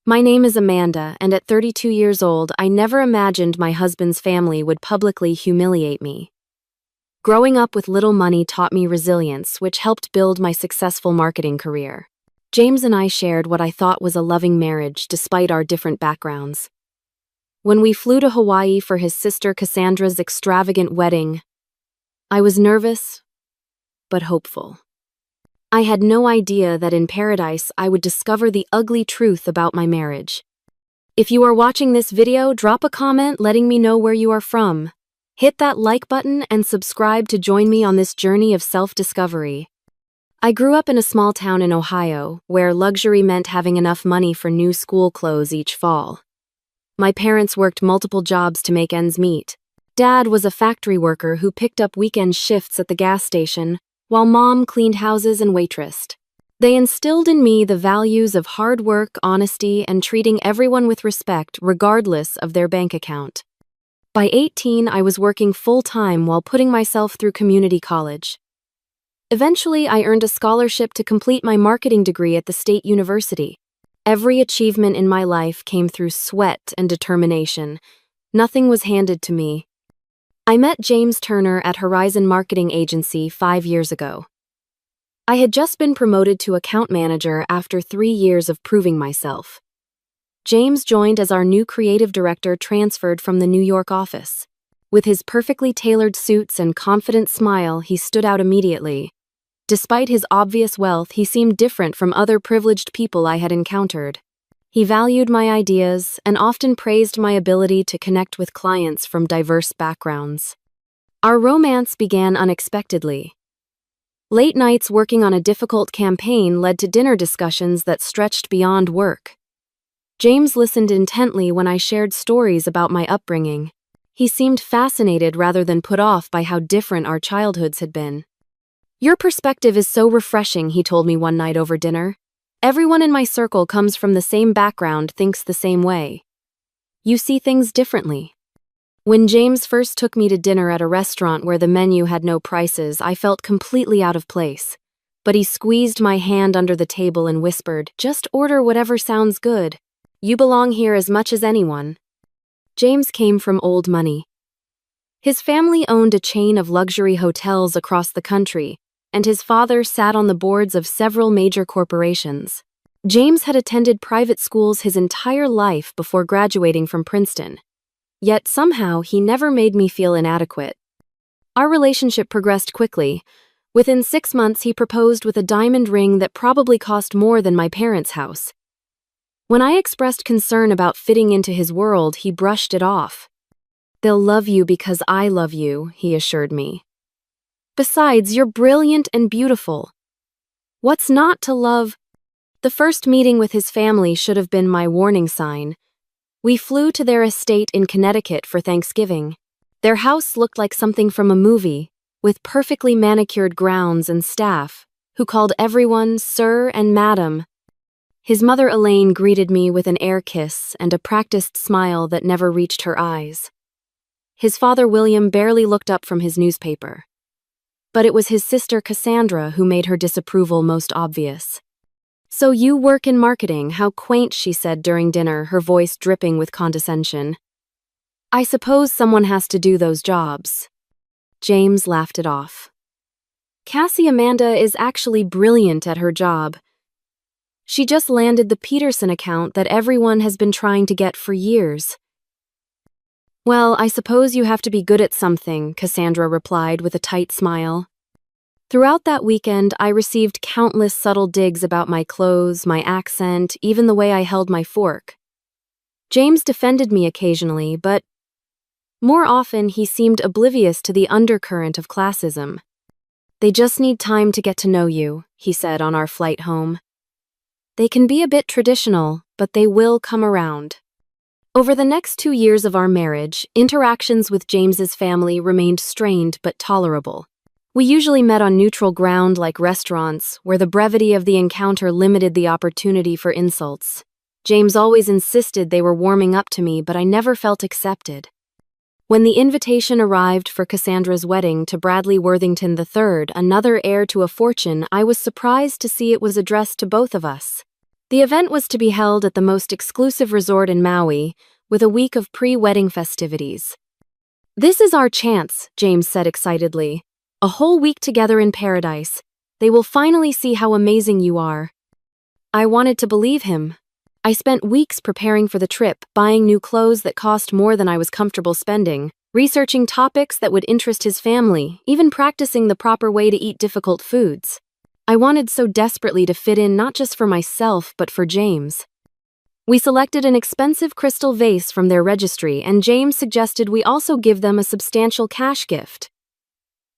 My name is Amanda, and at 32 years old, I never imagined my husband's family would publicly humiliate me. Growing up with little money taught me resilience, which helped build my successful marketing career. James and I shared what I thought was a loving marriage despite our different backgrounds. When we flew to Hawaii for his sister Cassandra's extravagant wedding, I was nervous, but hopeful. I had no idea that in paradise I would discover the ugly truth about my marriage. If you are watching this video, drop a comment letting me know where you are from. Hit that like button and subscribe to join me on this journey of self-discovery. I grew up in a small town in Ohio, where luxury meant having enough money for new school clothes each fall. My parents worked multiple jobs to make ends meet. Dad was a factory worker who picked up weekend shifts at the gas station, while Mom cleaned houses and waitressed. They instilled in me the values of hard work, honesty, and treating everyone with respect regardless of their bank account. By 18, I was working full-time while putting myself through community college. Eventually, I earned a scholarship to complete my marketing degree at the state university. Every achievement in my life came through sweat and determination. Nothing was handed to me. I met James Turner at Horizon Marketing Agency 5 years ago. I had just been promoted to account manager after 3 years of proving myself. James joined as our new creative director transferred from the New York office. With his perfectly tailored suits and confident smile, he stood out immediately. Despite his obvious wealth, he seemed different from other privileged people I had encountered. He valued my ideas and often praised my ability to connect with clients from diverse backgrounds. Our romance began unexpectedly. Late nights working on a difficult campaign led to dinner discussions that stretched beyond work. James listened intently when I shared stories about my upbringing. He seemed fascinated rather than put off by how different our childhoods had been. "Your perspective is so refreshing," he told me one night over dinner. "Everyone in my circle comes from the same background, thinks the same way. You see things differently." When James first took me to dinner at a restaurant where the menu had no prices, I felt completely out of place. But he squeezed my hand under the table and whispered, "Just order whatever sounds good. You belong here as much as anyone." James came from old money. His family owned a chain of luxury hotels across the country, and his father sat on the boards of several major corporations. James had attended private schools his entire life before graduating from Princeton. Yet somehow he never made me feel inadequate. Our relationship progressed quickly. Within 6 months, he proposed with a diamond ring that probably cost more than my parents' house. When I expressed concern about fitting into his world, he brushed it off. "They'll love you because I love you," he assured me. "Besides, you're brilliant and beautiful. What's not to love?" The first meeting with his family should have been my warning sign. We flew to their estate in Connecticut for Thanksgiving. Their house looked like something from a movie, with perfectly manicured grounds and staff, who called everyone Sir and Madam. His mother Elaine greeted me with an air kiss and a practiced smile that never reached her eyes. His father William barely looked up from his newspaper. But it was his sister Cassandra who made her disapproval most obvious. "So you work in marketing, how quaint," she said during dinner, her voice dripping with condescension. "I suppose someone has to do those jobs." James laughed it off. "Amanda is actually brilliant at her job. She just landed the Peterson account that everyone has been trying to get for years." "Well, I suppose you have to be good at something," Cassandra replied with a tight smile. Throughout that weekend, I received countless subtle digs about my clothes, my accent, even the way I held my fork. James defended me occasionally, but more often he seemed oblivious to the undercurrent of classism. "They just need time to get to know you," he said on our flight home. "They can be a bit traditional, but they will come around." Over the next 2 years of our marriage, interactions with James's family remained strained but tolerable. We usually met on neutral ground like restaurants, where the brevity of the encounter limited the opportunity for insults. James always insisted they were warming up to me, but I never felt accepted. When the invitation arrived for Cassandra's wedding to Bradley Worthington III, another heir to a fortune, I was surprised to see it was addressed to both of us. The event was to be held at the most exclusive resort in Maui, with a week of pre-wedding festivities. "This is our chance," James said excitedly. "A whole week together in paradise. They will finally see how amazing you are." I wanted to believe him. I spent weeks preparing for the trip, buying new clothes that cost more than I was comfortable spending, researching topics that would interest his family, even practicing the proper way to eat difficult foods. I wanted so desperately to fit in not just for myself, but for James. We selected an expensive crystal vase from their registry, and James suggested we also give them a substantial cash gift.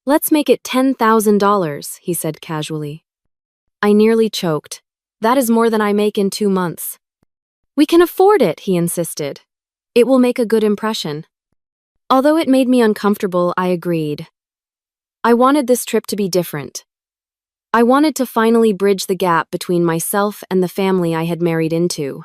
"Let's make it $10,000, he said casually. I nearly choked. That is more than I make in 2 months. "We can afford it," he insisted. "It will make a good impression." Although it made me uncomfortable, I agreed. I wanted this trip to be different. I wanted to finally bridge the gap between myself and the family I had married into.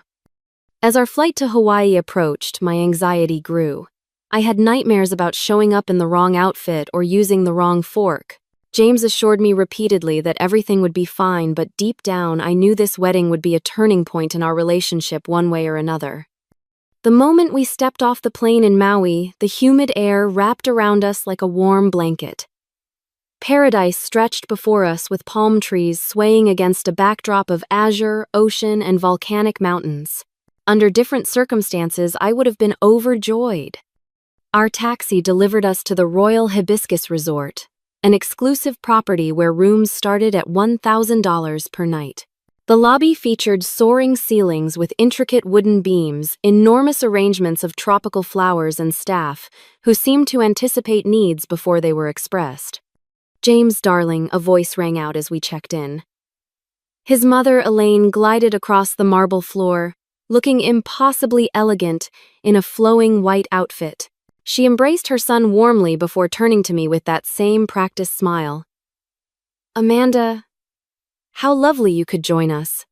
As our flight to Hawaii approached, my anxiety grew. I had nightmares about showing up in the wrong outfit or using the wrong fork. James assured me repeatedly that everything would be fine, but deep down I knew this wedding would be a turning point in our relationship one way or another. The moment we stepped off the plane in Maui, the humid air wrapped around us like a warm blanket. Paradise stretched before us with palm trees swaying against a backdrop of azure, ocean, and volcanic mountains. Under different circumstances, I would have been overjoyed. Our taxi delivered us to the Royal Hibiscus Resort, an exclusive property where rooms started at $1,000 per night. The lobby featured soaring ceilings with intricate wooden beams, enormous arrangements of tropical flowers, and staff who seemed to anticipate needs before they were expressed. "James, darling," a voice rang out as we checked in. His mother, Elaine, glided across the marble floor, looking impossibly elegant in a flowing white outfit. She embraced her son warmly before turning to me with that same practiced smile. "Amanda, how lovely you could join us."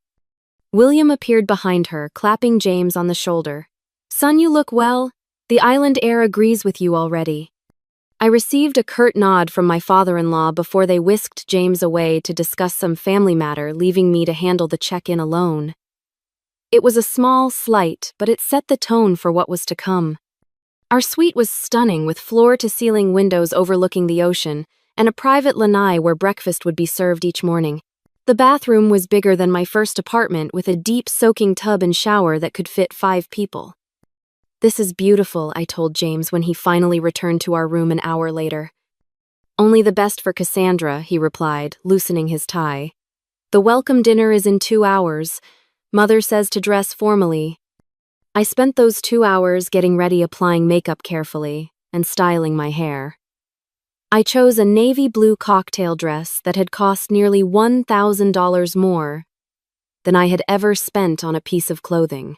William appeared behind her, clapping James on the shoulder. "Son, you look well. The island air agrees with you already." I received a curt nod from my father-in-law before they whisked James away to discuss some family matter, leaving me to handle the check-in alone. It was a small slight, but it set the tone for what was to come. Our suite was stunning, with floor-to-ceiling windows overlooking the ocean, and a private lanai where breakfast would be served each morning. The bathroom was bigger than my first apartment, with a deep soaking tub and shower that could fit 5 people. "This is beautiful," I told James when he finally returned to our room an hour later. "Only the best for Cassandra," he replied, loosening his tie. "The welcome dinner is in 2 hours. Mother says to dress formally." I spent those 2 hours getting ready, applying makeup carefully, and styling my hair. I chose a navy blue cocktail dress that had cost nearly $1,000 more than I had ever spent on a piece of clothing.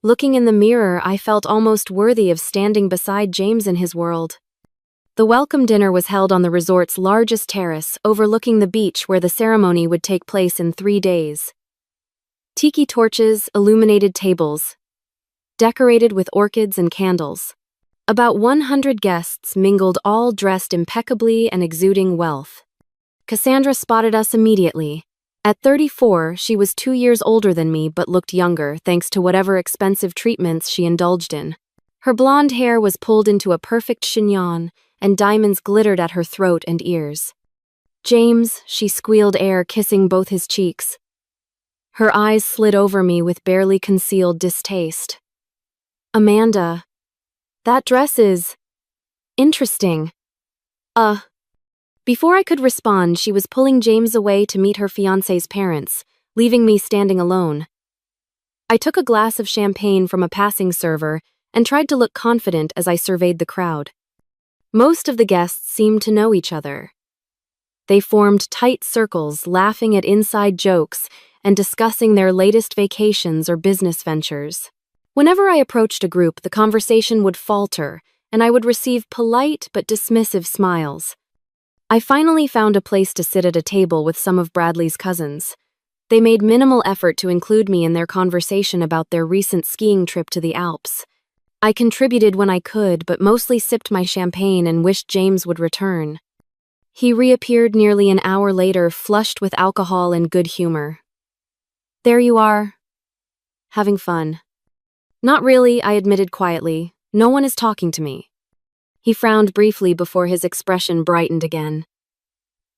Looking in the mirror, I felt almost worthy of standing beside James in his world. The welcome dinner was held on the resort's largest terrace, overlooking the beach, where the ceremony would take place in 3 days. Tiki torches illuminated tables, decorated with orchids and candles. About 100 guests mingled, all dressed impeccably and exuding wealth. Cassandra spotted us immediately. At 34, she was 2 years older than me but looked younger thanks to whatever expensive treatments she indulged in. Her blonde hair was pulled into a perfect chignon, and diamonds glittered at her throat and ears. "James," she squealed air, kissing both his cheeks. Her eyes slid over me with barely concealed distaste. "Amanda, that dress is interesting." Before I could respond, she was pulling James away to meet her fiancé's parents, leaving me standing alone. I took a glass of champagne from a passing server and tried to look confident as I surveyed the crowd. Most of the guests seemed to know each other. They formed tight circles, laughing at inside jokes and discussing their latest vacations or business ventures. Whenever I approached a group, the conversation would falter, and I would receive polite but dismissive smiles. I finally found a place to sit at a table with some of Bradley's cousins. They made minimal effort to include me in their conversation about their recent skiing trip to the Alps. I contributed when I could, but mostly sipped my champagne and wished James would return. He reappeared nearly an hour later, flushed with alcohol and good humor. "There you are. having fun. Not really, I admitted quietly. No one is talking to me. He frowned briefly before his expression brightened again.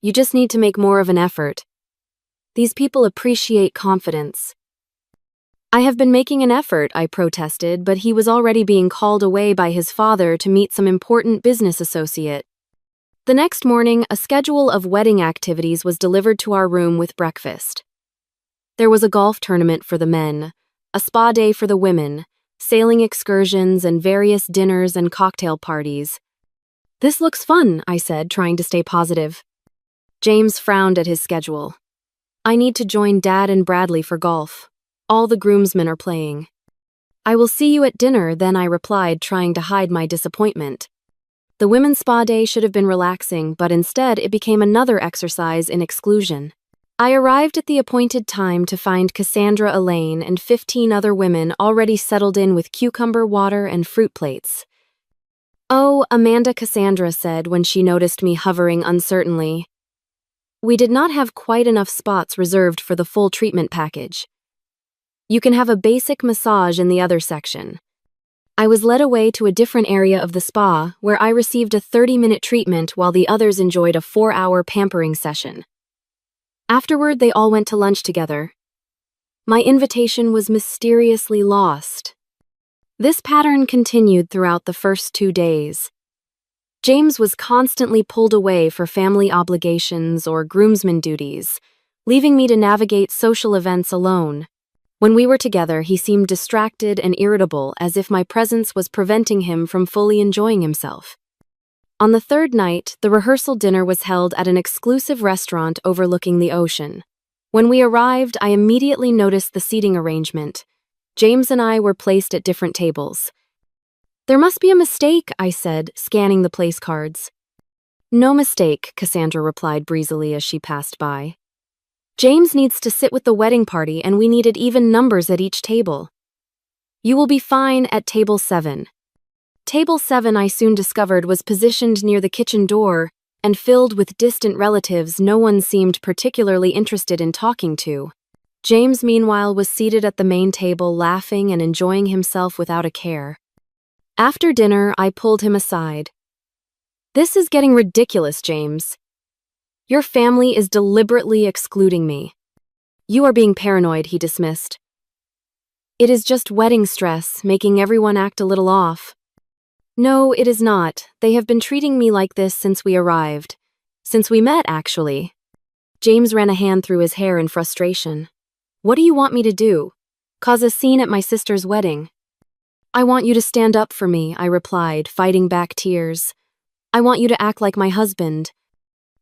You just need to make more of an effort. These people appreciate confidence. I have been making an effort, I protested, but he was already being called away by his father to meet some important business associate. The next morning, a schedule of wedding activities was delivered to our room with breakfast. There was a golf tournament for the men, a spa day for the women, sailing excursions, and various dinners and cocktail parties. This looks fun, I said, trying to stay positive. James frowned at his schedule. I need to join Dad and Bradley for golf. All the groomsmen are playing. I will see you at dinner, then I replied, trying to hide my disappointment. The women's spa day should have been relaxing, but instead it became another exercise in exclusion. I arrived at the appointed time to find Cassandra Elaine and 15 other women already settled in with cucumber water and fruit plates. Oh, Amanda, Cassandra said when she noticed me hovering uncertainly. We did not have quite enough spots reserved for the full treatment package. You can have a basic massage in the other section. I was led away to a different area of the spa where I received a 30-minute treatment while the others enjoyed a 4-hour pampering session. Afterward, they all went to lunch together. My invitation was mysteriously lost. This pattern continued throughout the first 2 days. James was constantly pulled away for family obligations or groomsmen duties, leaving me to navigate social events alone. When we were together, he seemed distracted and irritable, as if my presence was preventing him from fully enjoying himself. On the third night, the rehearsal dinner was held at an exclusive restaurant overlooking the ocean. When we arrived, I immediately noticed the seating arrangement. James and I were placed at different tables. There must be a mistake, I said, scanning the place cards. No mistake, Cassandra replied breezily as she passed by. James needs to sit with the wedding party, and we needed even numbers at each table. You will be fine at table 7. Table 7, I soon discovered, was positioned near the kitchen door and filled with distant relatives no one seemed particularly interested in talking to. James, meanwhile, was seated at the main table, laughing and enjoying himself without a care. After dinner, I pulled him aside. This is getting ridiculous, James. Your family is deliberately excluding me. You are being paranoid, he dismissed. It is just wedding stress, making everyone act a little off. No, it is not. They have been treating me like this since we arrived. Since we met, actually. James ran a hand through his hair in frustration. What do you want me to do? Cause a scene at my sister's wedding? I want you to stand up for me, I replied, fighting back tears. I want you to act like my husband.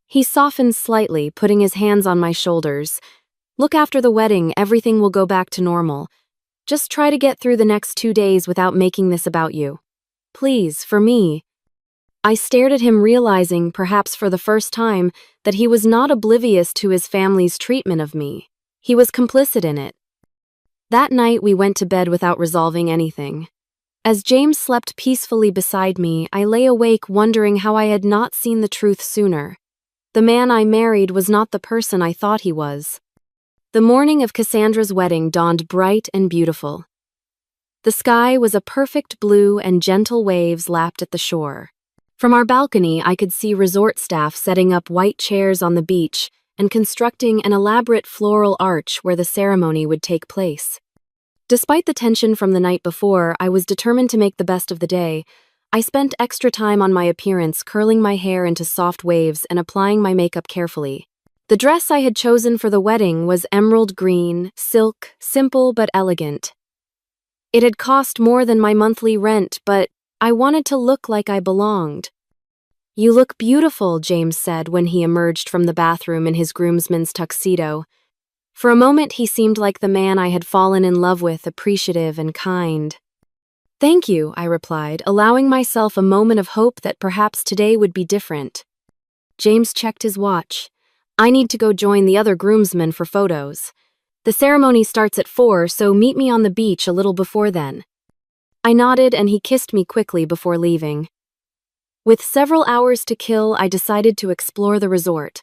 He softened slightly, putting his hands on my shoulders. Look, after the wedding, everything will go back to normal. Just try to get through the next 2 days without making this about you. Please, for me. I stared at him, realizing, perhaps for the first time, that he was not oblivious to his family's treatment of me. He was complicit in it. That night, we went to bed without resolving anything. As James slept peacefully beside me, I lay awake wondering how I had not seen the truth sooner. The man I married was not the person I thought he was. The morning of Cassandra's wedding dawned bright and beautiful. The sky was a perfect blue and gentle waves lapped at the shore. From our balcony, I could see resort staff setting up white chairs on the beach and constructing an elaborate floral arch where the ceremony would take place. Despite the tension from the night before, I was determined to make the best of the day. I spent extra time on my appearance, curling my hair into soft waves and applying my makeup carefully. The dress I had chosen for the wedding was emerald green, silk, simple but elegant. It had cost more than my monthly rent, but I wanted to look like I belonged. You look beautiful, James said when he emerged from the bathroom in his groomsman's tuxedo. For a moment, he seemed like the man I had fallen in love with, appreciative and kind. Thank you, I replied, allowing myself a moment of hope that perhaps today would be different. James checked his watch. I need to go join the other groomsmen for photos. The ceremony starts at 4, so meet me on the beach a little before then. I nodded and he kissed me quickly before leaving. With several hours to kill, I decided to explore the resort.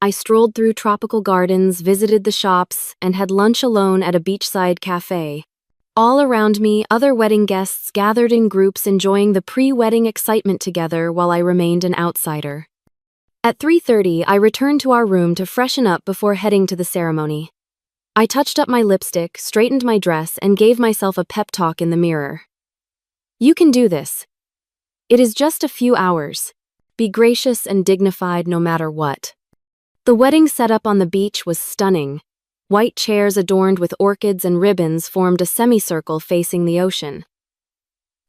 I strolled through tropical gardens, visited the shops, and had lunch alone at a beachside cafe. All around me, other wedding guests gathered in groups enjoying the pre-wedding excitement together while I remained an outsider. At 3:30, I returned to our room to freshen up before heading to the ceremony. I touched up my lipstick, straightened my dress, and gave myself a pep talk in the mirror. You can do this. It is just a few hours. Be gracious and dignified no matter what. The wedding setup on the beach was stunning. White chairs adorned with orchids and ribbons formed a semicircle facing the ocean.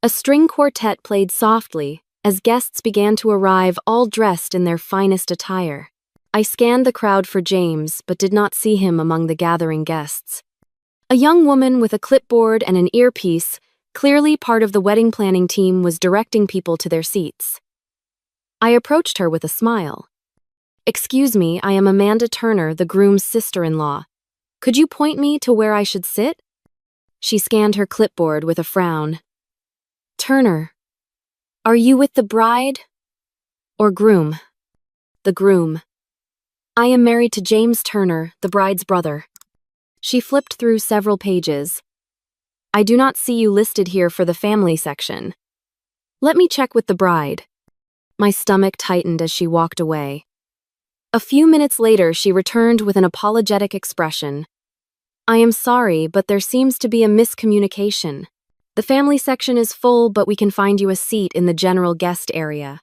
A string quartet played softly as guests began to arrive, all dressed in their finest attire. I scanned the crowd for James, but did not see him among the gathering guests. A young woman with a clipboard and an earpiece, clearly part of the wedding planning team, was directing people to their seats. I approached her with a smile. "Excuse me, I am Amanda Turner, the groom's sister-in-law. Could you point me to where I should sit?" She scanned her clipboard with a frown. "Turner, are you with the bride or groom?" "The groom. I am married to James Turner, the bride's brother." She flipped through several pages. "I do not see you listed here for the family section. Let me check with the bride." My stomach tightened as she walked away. A few minutes later, she returned with an apologetic expression. "I am sorry, but there seems to be a miscommunication. The family section is full, but we can find you a seat in the general guest area."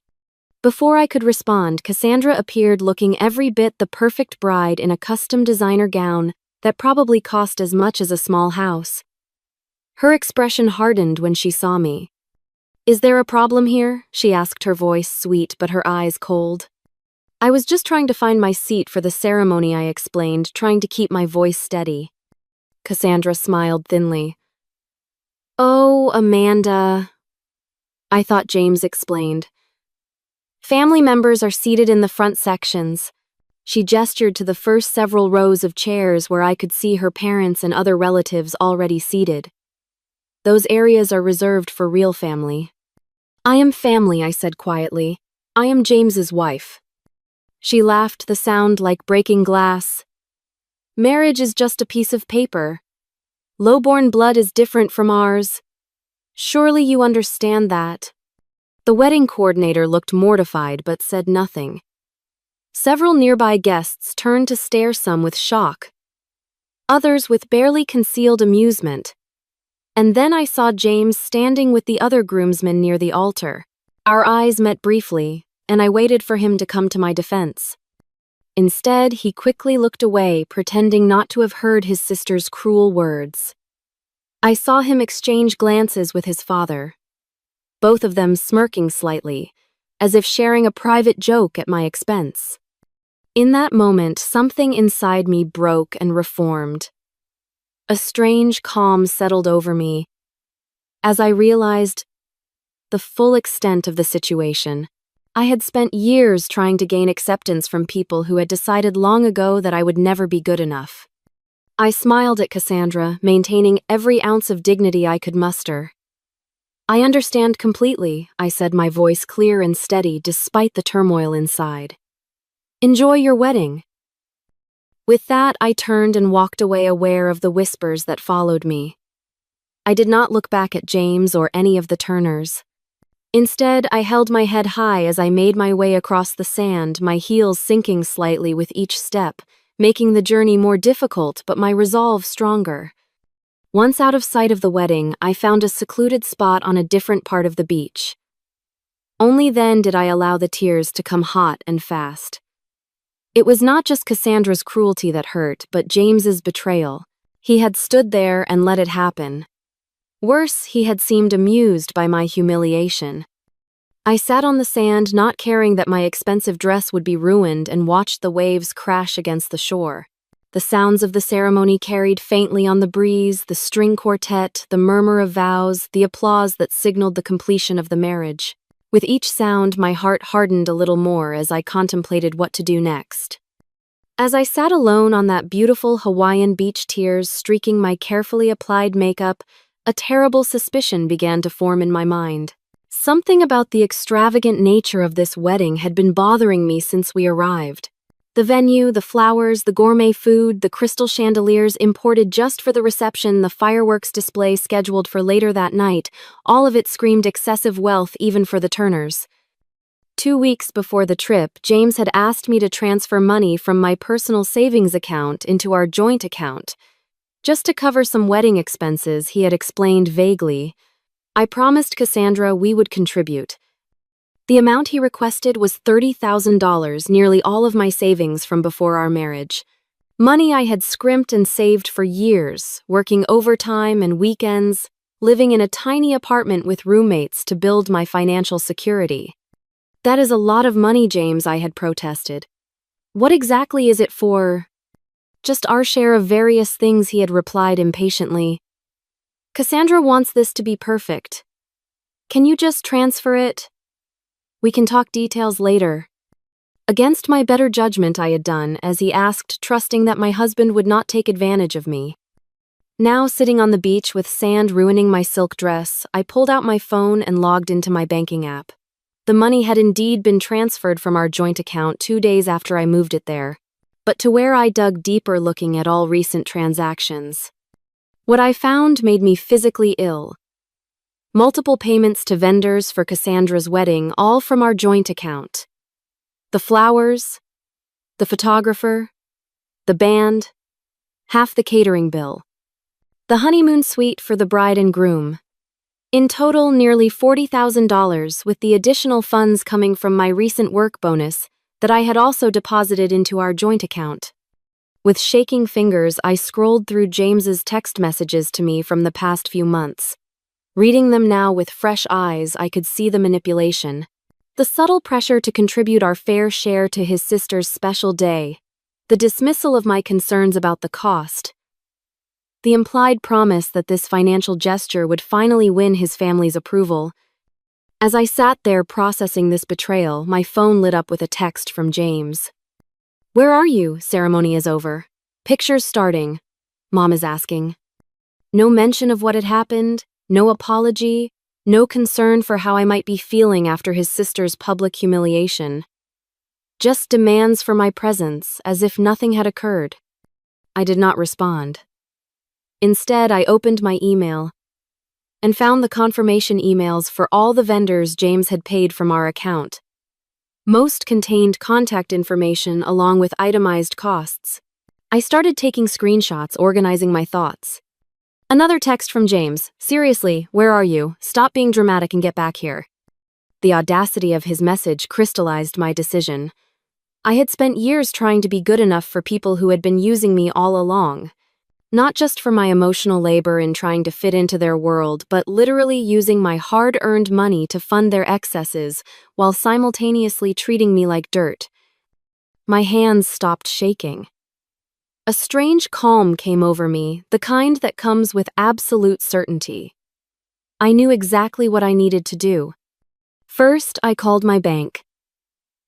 Before I could respond, Cassandra appeared looking every bit the perfect bride in a custom designer gown that probably cost as much as a small house. Her expression hardened when she saw me. "Is there a problem here?" she asked, her voice sweet but her eyes cold. "I was just trying to find my seat for the ceremony," I explained, trying to keep my voice steady. Cassandra smiled thinly. "Oh, Amanda," I thought James explained. "Family members are seated in the front sections." She gestured to the first several rows of chairs where I could see her parents and other relatives already seated. "Those areas are reserved for real family." "I am family," I said quietly. "I am James's wife." She laughed, the sound like breaking glass. "Marriage is just a piece of paper. Lowborn blood is different from ours. Surely you understand that." The wedding coordinator looked mortified but said nothing. Several nearby guests turned to stare, some with shock, others with barely concealed amusement. And then I saw James standing with the other groomsmen near the altar. Our eyes met briefly, and I waited for him to come to my defense. Instead, he quickly looked away, pretending not to have heard his sister's cruel words. I saw him exchange glances with his father, both of them smirking slightly, as if sharing a private joke at my expense. In that moment, something inside me broke and reformed. A strange calm settled over me as I realized the full extent of the situation. I had spent years trying to gain acceptance from people who had decided long ago that I would never be good enough. I smiled at Cassandra, maintaining every ounce of dignity I could muster. "I understand completely," I said, my voice clear and steady despite the turmoil inside. "Enjoy your wedding." With that, I turned and walked away, aware of the whispers that followed me. I did not look back at James or any of the Turners. Instead, I held my head high as I made my way across the sand, my heels sinking slightly with each step, making the journey more difficult but my resolve stronger. Once out of sight of the wedding, I found a secluded spot on a different part of the beach. Only then did I allow the tears to come hot and fast. It was not just Cassandra's cruelty that hurt, but James's betrayal. He had stood there and let it happen. Worse, he had seemed amused by my humiliation. I sat on the sand, not caring that my expensive dress would be ruined, and watched the waves crash against the shore. The sounds of the ceremony carried faintly on the breeze, the string quartet, the murmur of vows, the applause that signaled the completion of the marriage. With each sound, my heart hardened a little more as I contemplated what to do next. As I sat alone on that beautiful Hawaiian beach, tears streaking my carefully applied makeup, a terrible suspicion began to form in my mind. Something about the extravagant nature of this wedding had been bothering me since we arrived. The venue, the flowers, the gourmet food, the crystal chandeliers imported just for the reception, the fireworks display scheduled for later that night, all of it screamed excessive wealth even for the Turners. 2 weeks before the trip, James had asked me to transfer money from my personal savings account into our joint account. Just to cover some wedding expenses, he had explained vaguely. I promised Cassandra we would contribute. The amount he requested was $30,000, nearly all of my savings from before our marriage. Money I had scrimped and saved for years, working overtime and weekends, living in a tiny apartment with roommates to build my financial security. That is a lot of money, James, I had protested. What exactly is it for? Just our share of various things, he had replied impatiently. Cassandra wants this to be perfect. Can you just transfer it? We can talk details later. Against my better judgment, I had done, as he asked, trusting that my husband would not take advantage of me. Now, sitting on the beach with sand ruining my silk dress, I pulled out my phone and logged into my banking app. The money had indeed been transferred from our joint account 2 days after I moved it there, but to where I dug deeper looking at all recent transactions. What I found made me physically ill. Multiple payments to vendors for Cassandra's wedding, all from our joint account. The flowers, the photographer, the band, half the catering bill, the honeymoon suite for the bride and groom. In total, nearly $40,000, with the additional funds coming from my recent work bonus that I had also deposited into our joint account. With shaking fingers, I scrolled through James's text messages to me from the past few months. Reading them now with fresh eyes, I could see the manipulation. The subtle pressure to contribute our fair share to his sister's special day. The dismissal of my concerns about the cost. The implied promise that this financial gesture would finally win his family's approval. As I sat there processing this betrayal, my phone lit up with a text from James. Where are you? Ceremony is over. Pictures starting. Mom is asking. No mention of what had happened. No apology, no concern for how I might be feeling after his sister's public humiliation. Just demands for my presence, as if nothing had occurred. I did not respond. Instead, I opened my email and found the confirmation emails for all the vendors James had paid from our account. Most contained contact information along with itemized costs. I started taking screenshots, organizing my thoughts. Another text from James. Seriously, where are you? Stop being dramatic and get back here. The audacity of his message crystallized my decision. I had spent years trying to be good enough for people who had been using me all along. Not just for my emotional labor in trying to fit into their world, but literally using my hard-earned money to fund their excesses while simultaneously treating me like dirt. My hands stopped shaking. A strange calm came over me, the kind that comes with absolute certainty. I knew exactly what I needed to do. First, I called my bank.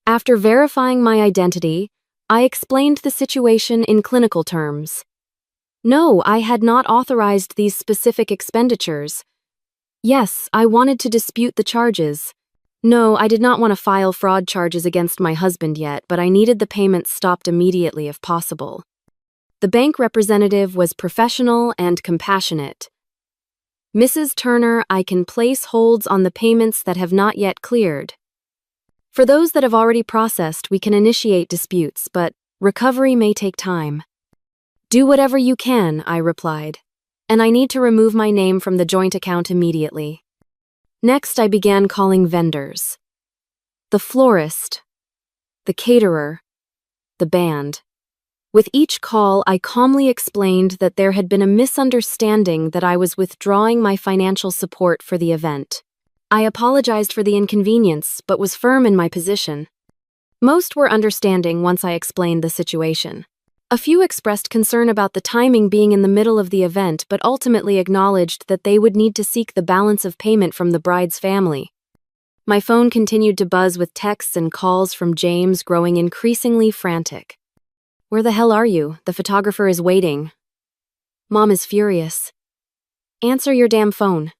After verifying my identity, I explained the situation in clinical terms. No, I had not authorized these specific expenditures. Yes, I wanted to dispute the charges. No, I did not want to file fraud charges against my husband yet, but I needed the payments stopped immediately if possible. The bank representative was professional and compassionate. Mrs. Turner, I can place holds on the payments that have not yet cleared. For those that have already processed, we can initiate disputes, but recovery may take time. Do whatever you can, I replied, and I need to remove my name from the joint account immediately. Next, I began calling vendors. The florist, the caterer, the band. With each call, I calmly explained that there had been a misunderstanding that I was withdrawing my financial support for the event. I apologized for the inconvenience, but was firm in my position. Most were understanding once I explained the situation. A few expressed concern about the timing being in the middle of the event, but ultimately acknowledged that they would need to seek the balance of payment from the bride's family. My phone continued to buzz with texts and calls from James, growing increasingly frantic. Where the hell are you? The photographer is waiting. Mom is furious. Answer your damn phone.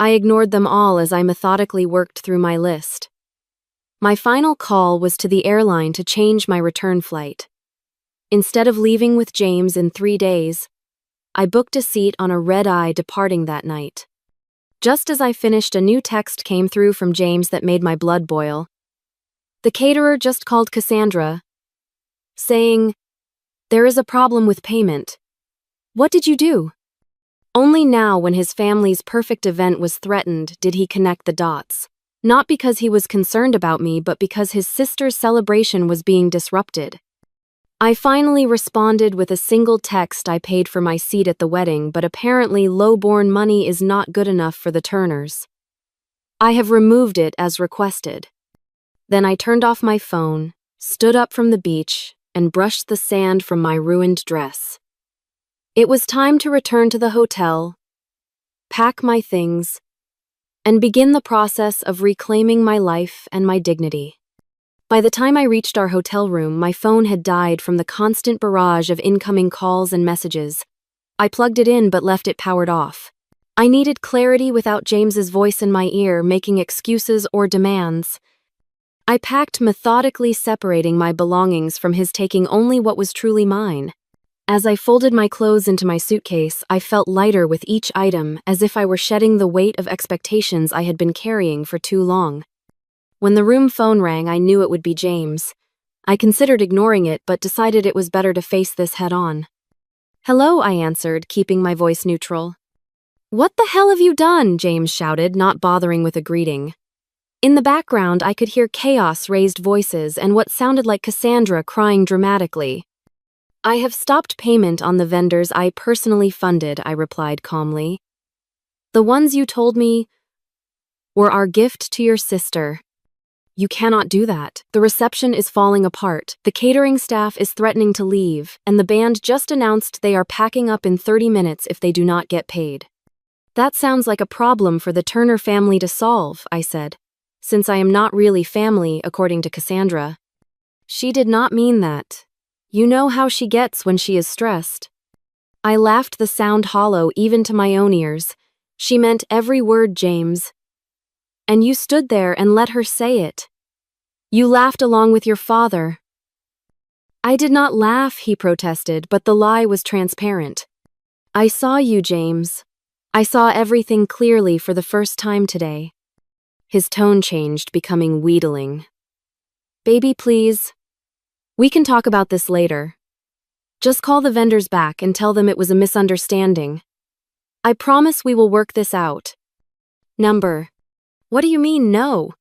I ignored them all as I methodically worked through my list. My final call was to the airline to change my return flight. Instead of leaving with James in 3 days, I booked a seat on a red-eye departing that night. Just as I finished, a new text came through from James that made my blood boil. The caterer just called Cassandra, saying, "There is a problem with payment. What did you do?" Only now, when his family's perfect event was threatened, did he connect the dots. Not because he was concerned about me, but because his sister's celebration was being disrupted. I finally responded with a single text: I paid for my seat at the wedding, but apparently Lowborn money is not good enough for the Turners. I have removed it as requested. Then I turned off my phone, stood up from the beach, and brushed the sand from my ruined dress. It was time to return to the hotel, pack my things, and begin the process of reclaiming my life and my dignity. By the time I reached our hotel room, my phone had died from the constant barrage of incoming calls and messages. I plugged it in but left it powered off. I needed clarity without James's voice in my ear, making excuses or demands. I packed methodically, separating my belongings from his, taking only what was truly mine. As I folded my clothes into my suitcase, I felt lighter with each item, as if I were shedding the weight of expectations I had been carrying for too long. When the room phone rang, I knew it would be James. I considered ignoring it, but decided it was better to face this head-on. "Hello," I answered, keeping my voice neutral. "What the hell have you done?" James shouted, not bothering with a greeting. In the background, I could hear chaos, raised voices, and what sounded like Cassandra crying dramatically. "I have stopped payment on the vendors I personally funded," I replied calmly. "The ones you told me were our gift to your sister." "You cannot do that. The reception is falling apart, the catering staff is threatening to leave, and the band just announced they are packing up in 30 minutes if they do not get paid." "That sounds like a problem for the Turner family to solve," I said, "since I am not really family, according to Cassandra." "She did not mean that. You know how she gets when she is stressed." I laughed, the sound hollow even to my own ears. "She meant every word, James. And you stood there and let her say it. You laughed along with your father." "I did not laugh," he protested, but the lie was transparent. "I saw you, James. I saw everything clearly for the first time today." His tone changed, becoming wheedling. "Baby, please. We can talk about this later. Just call the vendors back and tell them it was a misunderstanding. I promise we will work this out." "Number. What do you mean, no?"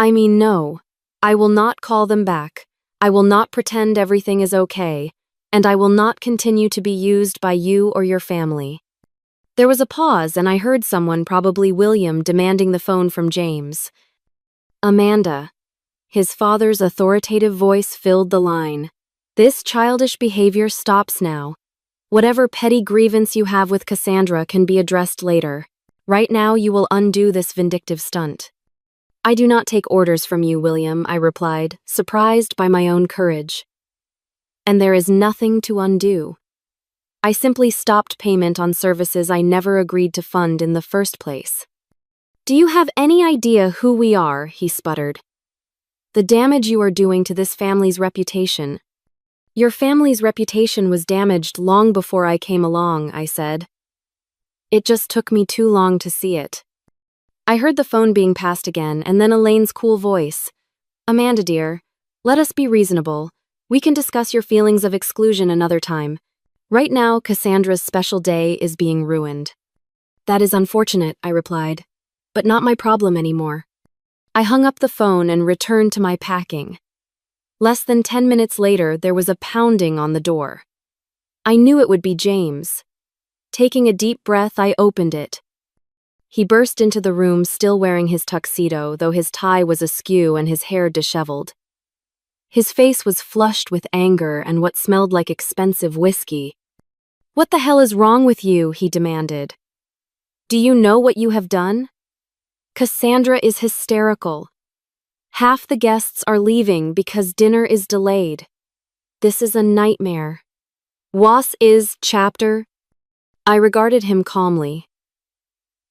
"I mean no. I will not call them back. I will not pretend everything is okay, and I will not continue to be used by you or your family." There was a pause, and I heard someone, probably William, demanding the phone from James. "Amanda." His father's authoritative voice filled the line. "This childish behavior stops now. Whatever petty grievance you have with Cassandra can be addressed later. Right now, you will undo this vindictive stunt." "I do not take orders from you, William," I replied, surprised by my own courage. "And there is nothing to undo. I simply stopped payment on services I never agreed to fund in the first place." "Do you have any idea who we are?" he sputtered. "The damage you are doing to this family's reputation." "Your family's reputation was damaged long before I came along," I said. "It just took me too long to see it." I heard the phone being passed again, and then Elaine's cool voice. "Amanda dear, let us be reasonable. We can discuss your feelings of exclusion another time. Right now, Cassandra's special day is being ruined." "That is unfortunate," I replied, "but not my problem anymore." I hung up the phone and returned to my packing. Less than 10 minutes later, there was a pounding on the door. I knew it would be James. Taking a deep breath, I opened it. He burst into the room, still wearing his tuxedo, though his tie was askew and his hair disheveled. His face was flushed with anger and what smelled like expensive whiskey. "What the hell is wrong with you?" he demanded. "Do you know what you have done? Cassandra is hysterical. Half the guests are leaving because dinner is delayed. This is a nightmare. Was is chapter." I regarded him calmly.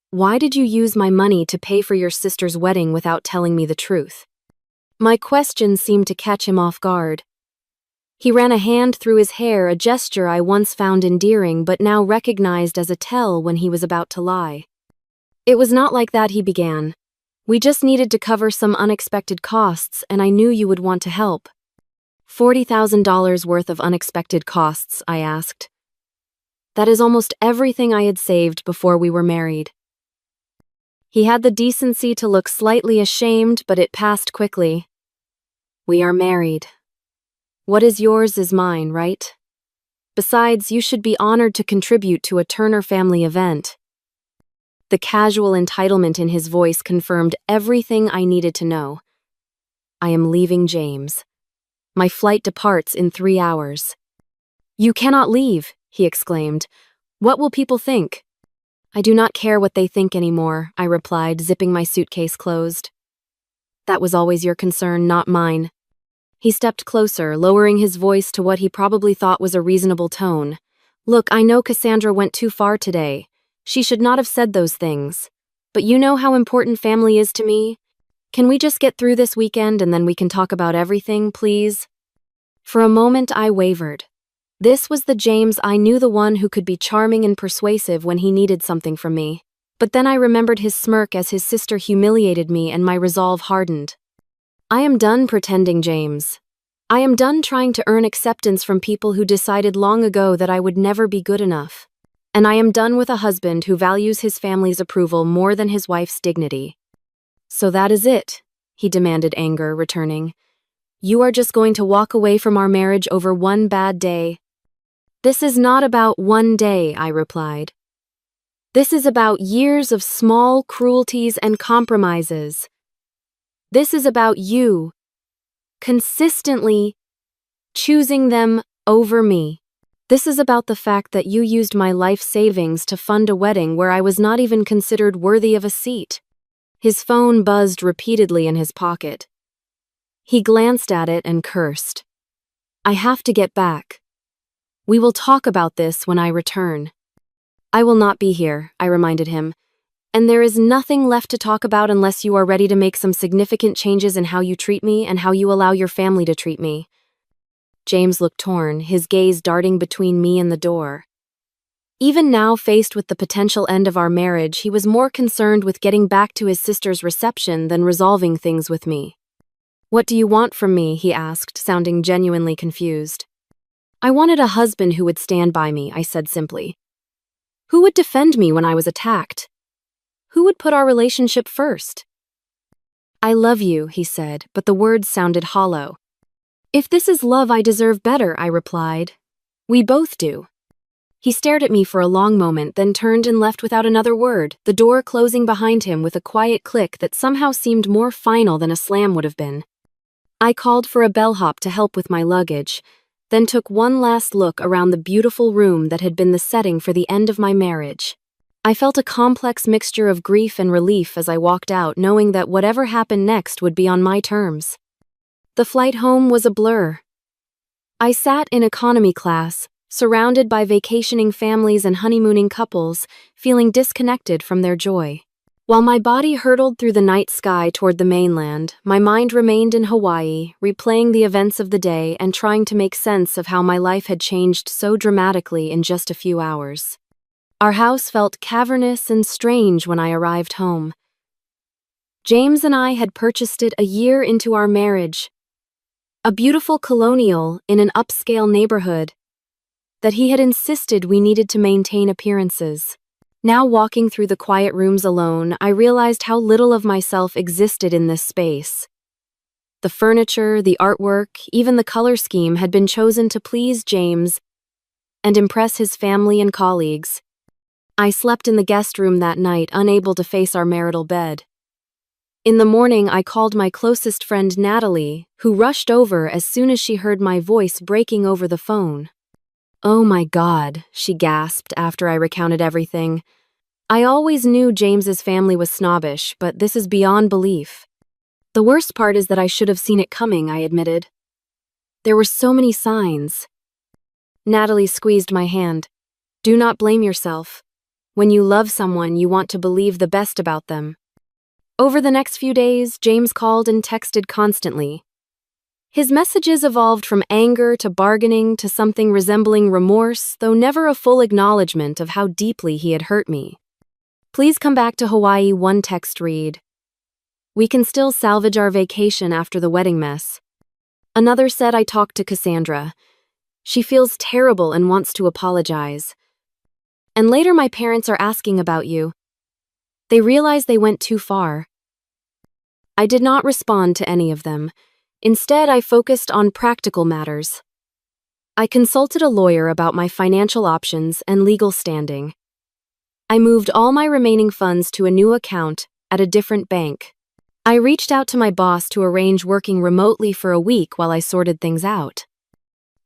"Why did you use my money to pay for your sister's wedding without telling me the truth?" My question seemed to catch him off guard. He ran a hand through his hair, a gesture I once found endearing but now recognized as a tell when he was about to lie. It was not like that, he began. We just needed to cover some unexpected costs, and I knew you would want to help. $40,000 worth of unexpected costs, I asked. That is almost everything I had saved before we were married. He had the decency to look slightly ashamed, but it passed quickly. We are married. What is yours is mine, right? Besides, you should be honored to contribute to a Turner family event. The casual entitlement in his voice confirmed everything I needed to know. I am leaving James. My flight departs in 3 hours. You cannot leave, he exclaimed. What will people think? I do not care what they think anymore, I replied, zipping my suitcase closed. That was always your concern, not mine. He stepped closer, lowering his voice to what he probably thought was a reasonable tone. Look, I know Cassandra went too far today. She should not have said those things. But you know how important family is to me? Can we just get through this weekend and then we can talk about everything, please? For a moment, I wavered. This was the James I knew, the one who could be charming and persuasive when he needed something from me. But then I remembered his smirk as his sister humiliated me and my resolve hardened. I am done pretending, James. I am done trying to earn acceptance from people who decided long ago that I would never be good enough. And I am done with a husband who values his family's approval more than his wife's dignity. So that is it, he demanded, anger returning. You are just going to walk away from our marriage over one bad day. This is not about one day, I replied. This is about years of small cruelties and compromises. This is about you consistently choosing them over me. This is about the fact that you used my life savings to fund a wedding where I was not even considered worthy of a seat. His phone buzzed repeatedly in his pocket. He glanced at it and cursed. I have to get back. We will talk about this when I return. I will not be here, I reminded him. And there is nothing left to talk about unless you are ready to make some significant changes in how you treat me and how you allow your family to treat me. James looked torn, his gaze darting between me and the door. Even now, faced with the potential end of our marriage, he was more concerned with getting back to his sister's reception than resolving things with me. What do you want from me? He asked, sounding genuinely confused. I wanted a husband who would stand by me, I said simply. Who would defend me when I was attacked? Who would put our relationship first? I love you, he said, but the words sounded hollow. If this is love, I deserve better, I replied. We both do. He stared at me for a long moment, then turned and left without another word, the door closing behind him with a quiet click that somehow seemed more final than a slam would have been. I called for a bellhop to help with my luggage, then took one last look around the beautiful room that had been the setting for the end of my marriage. I felt a complex mixture of grief and relief as I walked out, knowing that whatever happened next would be on my terms. The flight home was a blur. I sat in economy class, surrounded by vacationing families and honeymooning couples, feeling disconnected from their joy. While my body hurtled through the night sky toward the mainland, my mind remained in Hawaii, replaying the events of the day and trying to make sense of how my life had changed so dramatically in just a few hours. Our house felt cavernous and strange when I arrived home. James and I had purchased it a year into our marriage. A beautiful colonial in an upscale neighborhood that he had insisted we needed to maintain appearances. Now walking through the quiet rooms alone, I realized how little of myself existed in this space. The furniture, the artwork, even the color scheme had been chosen to please James and impress his family and colleagues. I slept in the guest room that night, unable to face our marital bed. In the morning, I called my closest friend Natalie, who rushed over as soon as she heard my voice breaking over the phone. Oh my God, she gasped after I recounted everything. I always knew James's family was snobbish, but this is beyond belief. The worst part is that I should have seen it coming, I admitted. There were so many signs. Natalie squeezed my hand. Do not blame yourself. When you love someone, you want to believe the best about them. Over the next few days, James called and texted constantly. His messages evolved from anger to bargaining to something resembling remorse, though never a full acknowledgement of how deeply he had hurt me. Please come back to Hawaii, one text read. We can still salvage our vacation after the wedding mess. Another said I talked to Cassandra. She feels terrible and wants to apologize. And later my parents are asking about you. They realize they went too far. I did not respond to any of them. Instead, I focused on practical matters. I consulted a lawyer about my financial options and legal standing. I moved all my remaining funds to a new account at a different bank. I reached out to my boss to arrange working remotely for a week while I sorted things out.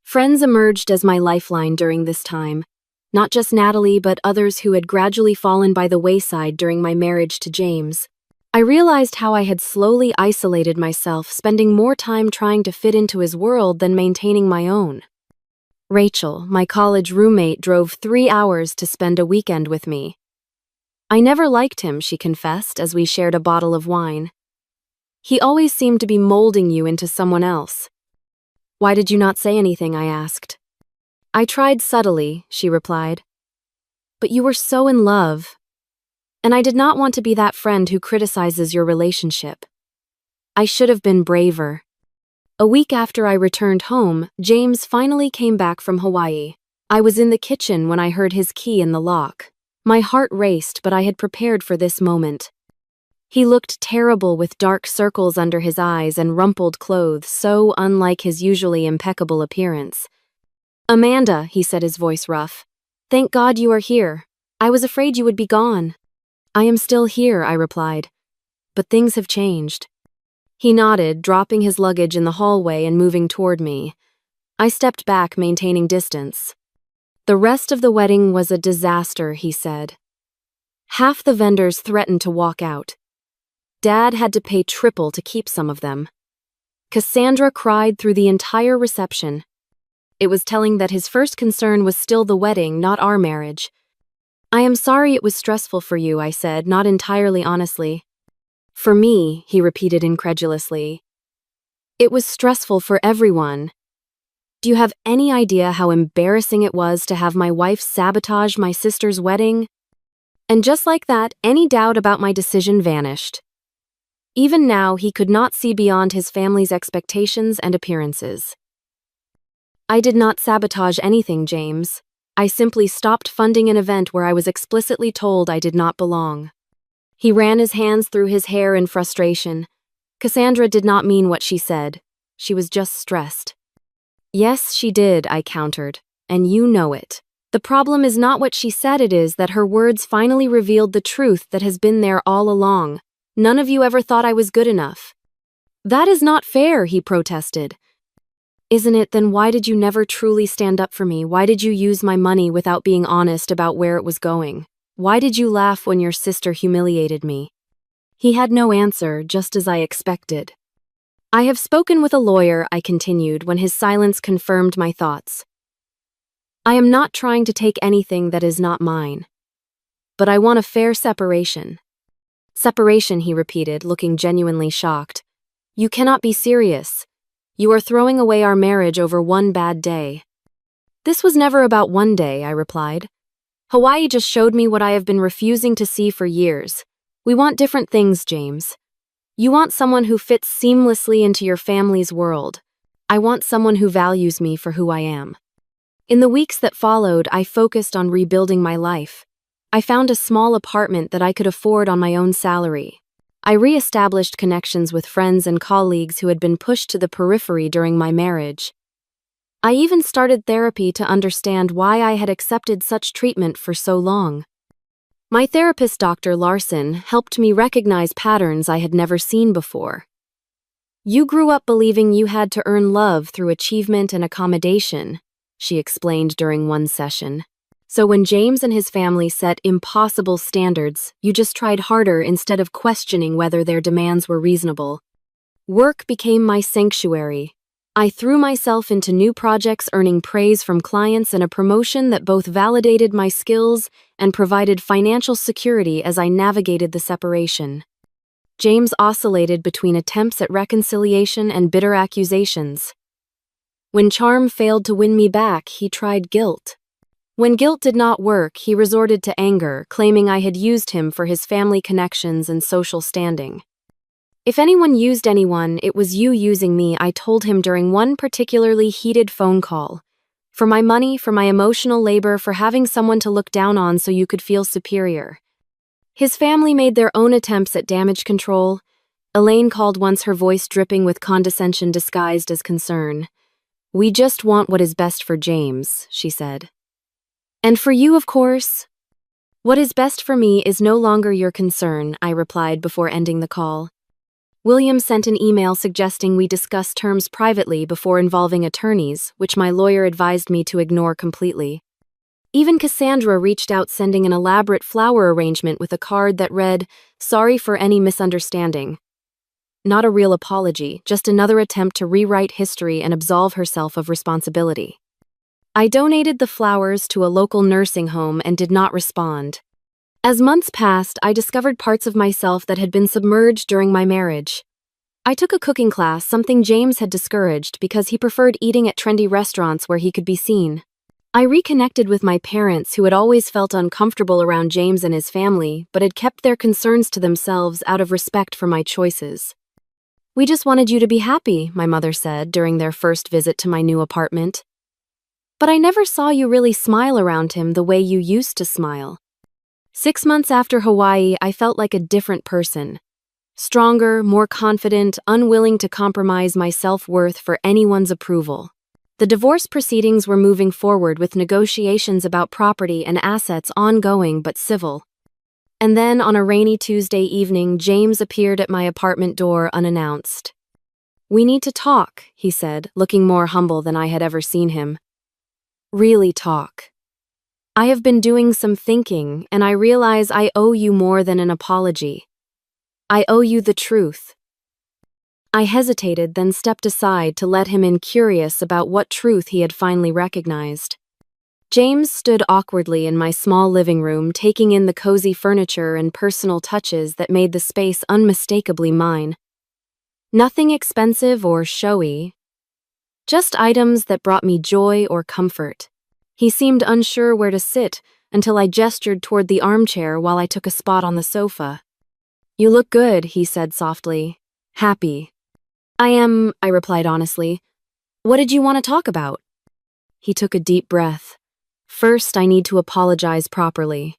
Friends emerged as my lifeline during this time, not just Natalie but others who had gradually fallen by the wayside during my marriage to James. I realized how I had slowly isolated myself, spending more time trying to fit into his world than maintaining my own. Rachel, my college roommate, drove 3 hours to spend a weekend with me. I never liked him, she confessed as we shared a bottle of wine. He always seemed to be molding you into someone else. Why did you not say anything? I asked. I tried subtly, she replied. But you were so in love. And I did not want to be that friend who criticizes your relationship. I should have been braver. A week after I returned home, James finally came back from Hawaii. I was in the kitchen when I heard his key in the lock. My heart raced, but I had prepared for this moment. He looked terrible with dark circles under his eyes and rumpled clothes, so unlike his usually impeccable appearance. Amanda, he said, his voice rough. Thank God you are here. I was afraid you would be gone. I am still here, I replied. But things have changed. He nodded, dropping his luggage in the hallway and moving toward me. I stepped back, maintaining distance. The rest of the wedding was a disaster, he said. Half the vendors threatened to walk out. Dad had to pay triple to keep some of them. Cassandra cried through the entire reception. It was telling that his first concern was still the wedding, not our marriage. I am sorry it was stressful for you, I said, not entirely honestly. For me, he repeated incredulously. It was stressful for everyone. Do you have any idea how embarrassing it was to have my wife sabotage my sister's wedding? And just like that, any doubt about my decision vanished. Even now, he could not see beyond his family's expectations and appearances. I did not sabotage anything, James. I simply stopped funding an event where I was explicitly told I did not belong. He ran his hands through his hair in frustration. Cassandra did not mean what she said. She was just stressed. Yes, she did, I countered, and you know it. The problem is not what she said, it is that her words finally revealed the truth that has been there all along. None of you ever thought I was good enough. That is not fair, he protested. Isn't it? Then why did you never truly stand up for me? Why did you use my money without being honest about where it was going? Why did you laugh when your sister humiliated me? He had no answer, just as I expected. I have spoken with a lawyer, I continued, when his silence confirmed my thoughts. I am not trying to take anything that is not mine. But I want a fair separation. Separation, he repeated, looking genuinely shocked. You cannot be serious. You are throwing away our marriage over one bad day. This was never about one day, I replied. Hawaii just showed me what I have been refusing to see for years. We want different things, James. You want someone who fits seamlessly into your family's world. I want someone who values me for who I am. In the weeks that followed, I focused on rebuilding my life. I found a small apartment that I could afford on my own salary. I re-established connections with friends and colleagues who had been pushed to the periphery during my marriage. I even started therapy to understand why I had accepted such treatment for so long. My therapist, Dr. Larson, helped me recognize patterns I had never seen before. You grew up believing you had to earn love through achievement and accommodation, she explained during one session. So when James and his family set impossible standards, you just tried harder instead of questioning whether their demands were reasonable. Work became my sanctuary. I threw myself into new projects, earning praise from clients and a promotion that both validated my skills and provided financial security as I navigated the separation. James oscillated between attempts at reconciliation and bitter accusations. When charm failed to win me back, he tried guilt. When guilt did not work, he resorted to anger, claiming I had used him for his family connections and social standing. If anyone used anyone, it was you using me, I told him during one particularly heated phone call. For my money, for my emotional labor, for having someone to look down on so you could feel superior. His family made their own attempts at damage control. Elaine called once, her voice dripping with condescension disguised as concern. "We just want what is best for James," she said. "And for you, of course." "What is best for me is no longer your concern," I replied before ending the call. William sent an email suggesting we discuss terms privately before involving attorneys, which my lawyer advised me to ignore completely. Even Cassandra reached out, sending an elaborate flower arrangement with a card that read, "Sorry for any misunderstanding." Not a real apology, just another attempt to rewrite history and absolve herself of responsibility. I donated the flowers to a local nursing home and did not respond. As months passed, I discovered parts of myself that had been submerged during my marriage. I took a cooking class, something James had discouraged because he preferred eating at trendy restaurants where he could be seen. I reconnected with my parents, who had always felt uncomfortable around James and his family, but had kept their concerns to themselves out of respect for my choices. "We just wanted you to be happy," my mother said during their first visit to my new apartment. "But I never saw you really smile around him the way you used to smile." 6 months after Hawaii, I felt like a different person. Stronger, more confident, unwilling to compromise my self-worth for anyone's approval. The divorce proceedings were moving forward, with negotiations about property and assets ongoing but civil. And then, on a rainy Tuesday evening, James appeared at my apartment door unannounced. "We need to talk," he said, looking more humble than I had ever seen him. "Really talk. I have been doing some thinking, and I realize I owe you more than an apology. I owe you the truth." I hesitated, then stepped aside to let him in, curious about what truth he had finally recognized. James stood awkwardly in my small living room, taking in the cozy furniture and personal touches that made the space unmistakably mine. Nothing expensive or showy, just items that brought me joy or comfort. He seemed unsure where to sit until I gestured toward the armchair while I took a spot on the sofa. "You look good," he said softly. "Happy." "I am," I replied honestly. "What did you want to talk about?" He took a deep breath. "First, I need to apologize properly.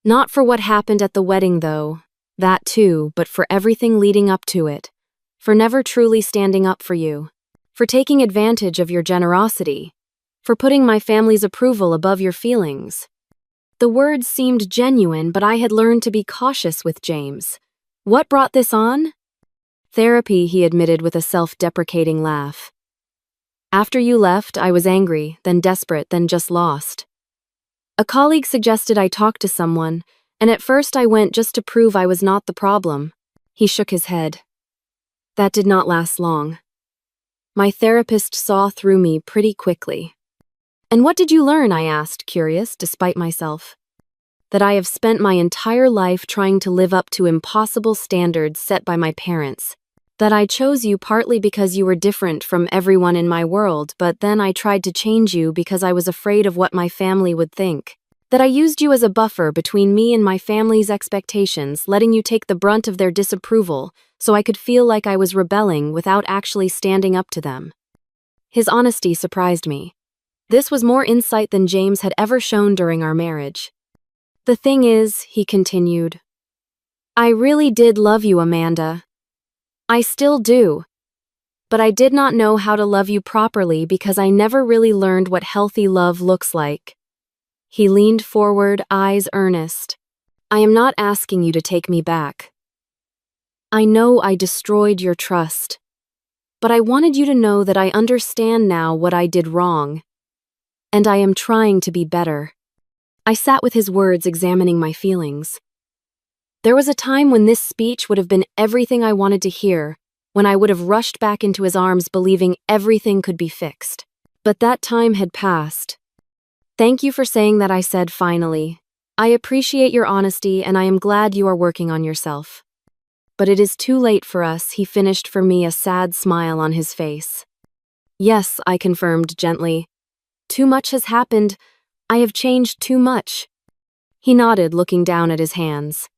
Not for what happened at the wedding, though. That too, but for everything leading up to it. For never truly standing up for you. For taking advantage of your generosity. For putting my family's approval above your feelings." The words seemed genuine, but I had learned to be cautious with James. "What brought this on?" "Therapy," he admitted with a self-deprecating laugh. "After you left, I was angry, then desperate, then just lost. A colleague suggested I talk to someone, and at first I went just to prove I was not the problem." He shook his head. "That did not last long. My therapist saw through me pretty quickly." "And what did you learn?" I asked, curious, despite myself. "That I have spent my entire life trying to live up to impossible standards set by my parents. That I chose you partly because you were different from everyone in my world, but then I tried to change you because I was afraid of what my family would think. That I used you as a buffer between me and my family's expectations, letting you take the brunt of their disapproval so I could feel like I was rebelling without actually standing up to them." His honesty surprised me. This was more insight than James had ever shown during our marriage. "The thing is," he continued, "I really did love you, Amanda. I still do. But I did not know how to love you properly because I never really learned what healthy love looks like." He leaned forward, eyes earnest. "I am not asking you to take me back. I know I destroyed your trust. But I wanted you to know that I understand now what I did wrong. And I am trying to be better." I sat with his words, examining my feelings. There was a time when this speech would have been everything I wanted to hear, when I would have rushed back into his arms believing everything could be fixed. But that time had passed. "Thank you for saying that," I said finally. "I appreciate your honesty and I am glad you are working on yourself." but it is too late for us," he finished for me, a sad smile on his face. "Yes," I confirmed gently. "Too much has happened. I have changed too much." He nodded, looking down at his hands.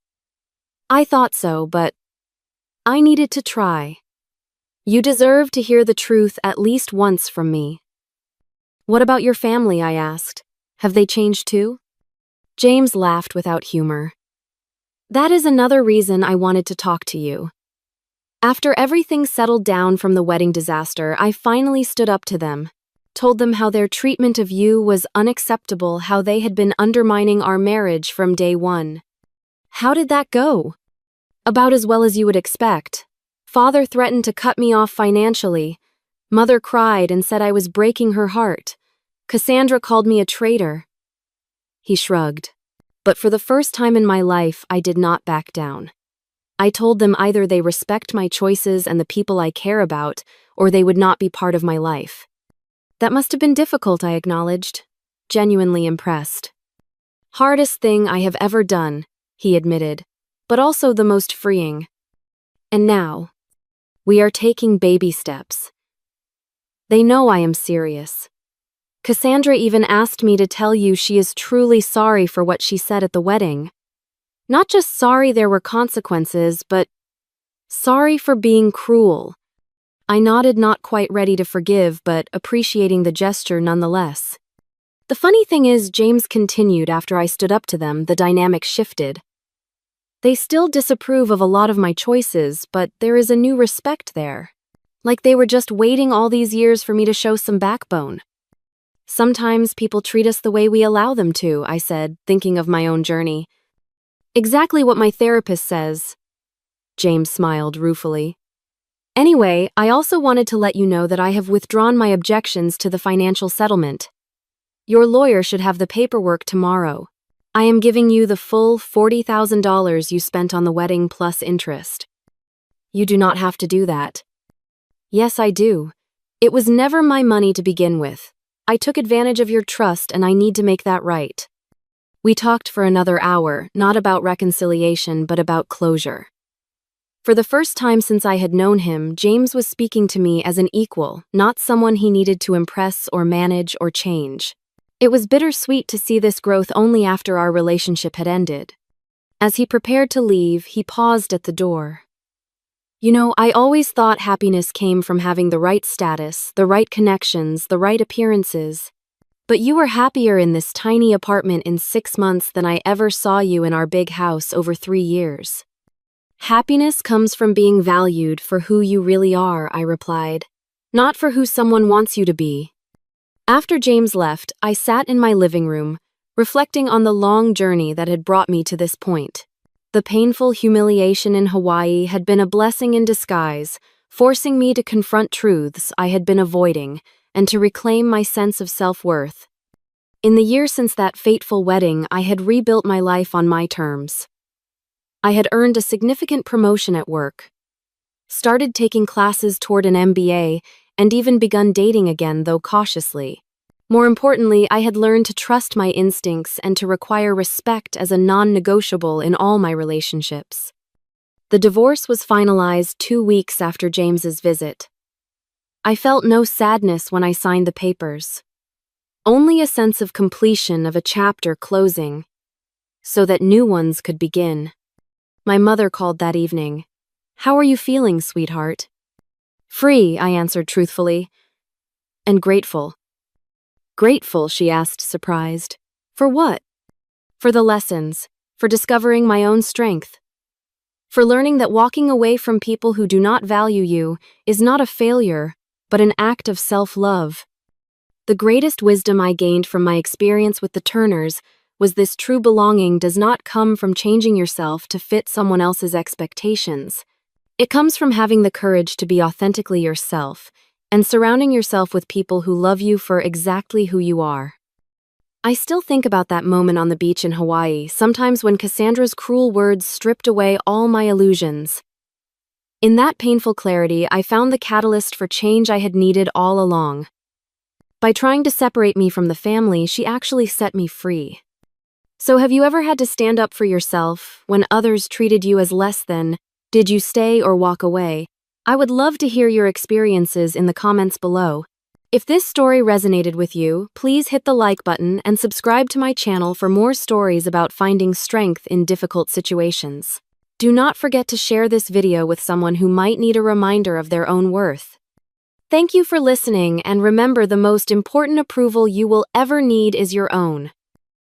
"I thought so, but I needed to try. You deserve to hear the truth at least once from me." "What about your family?" I asked. "Have they changed too?" James laughed without humor. "That is another reason I wanted to talk to you. After everything settled down from the wedding disaster, I finally stood up to them, told them how their treatment of you was unacceptable, how they had been undermining our marriage from day one." "How did that go?" "About as well as you would expect. Father threatened to cut me off financially. Mother cried and said I was breaking her heart. Cassandra called me a traitor." He shrugged. "But for the first time in my life, I did not back down. I told them either they respect my choices and the people I care about, or they would not be part of my life." "That must have been difficult," I acknowledged, genuinely impressed. "Hardest thing I have ever done," he admitted, "but also the most freeing. And now, we are taking baby steps. They know I am serious. Cassandra even asked me to tell you she is truly sorry for what she said at the wedding. Not just sorry there were consequences, but sorry for being cruel." I nodded, not quite ready to forgive, but appreciating the gesture nonetheless. "The funny thing is," James continued after I stood up to them, "the dynamic shifted. They still disapprove of a lot of my choices, but there is a new respect there. Like they were just waiting all these years for me to show some backbone." "Sometimes people treat us the way we allow them to," I said, thinking of my own journey. "Exactly what my therapist says." James smiled ruefully. "Anyway, I also wanted to let you know that I have withdrawn my objections to the financial settlement. Your lawyer should have the paperwork tomorrow. I am giving you the full $40,000 you spent on the wedding plus interest." "You do not have to do that." "Yes, I do. It was never my money to begin with. I took advantage of your trust and I need to make that right." We talked for another hour, not about reconciliation, but about closure. For the first time since I had known him, James was speaking to me as an equal, not someone he needed to impress or manage or change. It was bittersweet to see this growth only after our relationship had ended. As he prepared to leave, he paused at the door. "You know, I always thought happiness came from having the right status, the right connections, the right appearances. But you were happier in this tiny apartment in 6 months than I ever saw you in our big house over 3 years." "Happiness comes from being valued for who you really are," I replied, "not for who someone wants you to be." After James left, I sat in my living room, reflecting on the long journey that had brought me to this point. The painful humiliation in Hawaii had been a blessing in disguise, forcing me to confront truths I had been avoiding and to reclaim my sense of self-worth. In the year since that fateful wedding, I had rebuilt my life on my terms. I had earned a significant promotion at work, started taking classes toward an MBA, and even begun dating again, though cautiously. More importantly, I had learned to trust my instincts and to require respect as a non-negotiable in all my relationships. The divorce was finalized 2 weeks after James's visit. I felt no sadness when I signed the papers, only a sense of completion of a chapter closing, so that new ones could begin. My mother called that evening. "How are you feeling, sweetheart?" "Free," I answered truthfully. "And grateful." "Grateful?" she asked, surprised. "For what?" "For the lessons, for discovering my own strength, for learning that walking away from people who do not value you is not a failure, but an act of self-love. The greatest wisdom I gained from my experience with the Turners was this: true belonging does not come from changing yourself to fit someone else's expectations. It comes from having the courage to be authentically yourself and surrounding yourself with people who love you for exactly who you are. I still think about that moment on the beach in Hawaii, sometimes when Cassandra's cruel words stripped away all my illusions. In that painful clarity, I found the catalyst for change I had needed all along. By trying to separate me from the family, she actually set me free. So have you ever had to stand up for yourself when others treated you as less than, Did you stay or walk away? I would love to hear your experiences in the comments below. If this story resonated with you, please hit the like button and subscribe to my channel for more stories about finding strength in difficult situations. Do not forget to share this video with someone who might need a reminder of their own worth. Thank you for listening, and remember, the most important approval you will ever need is your own.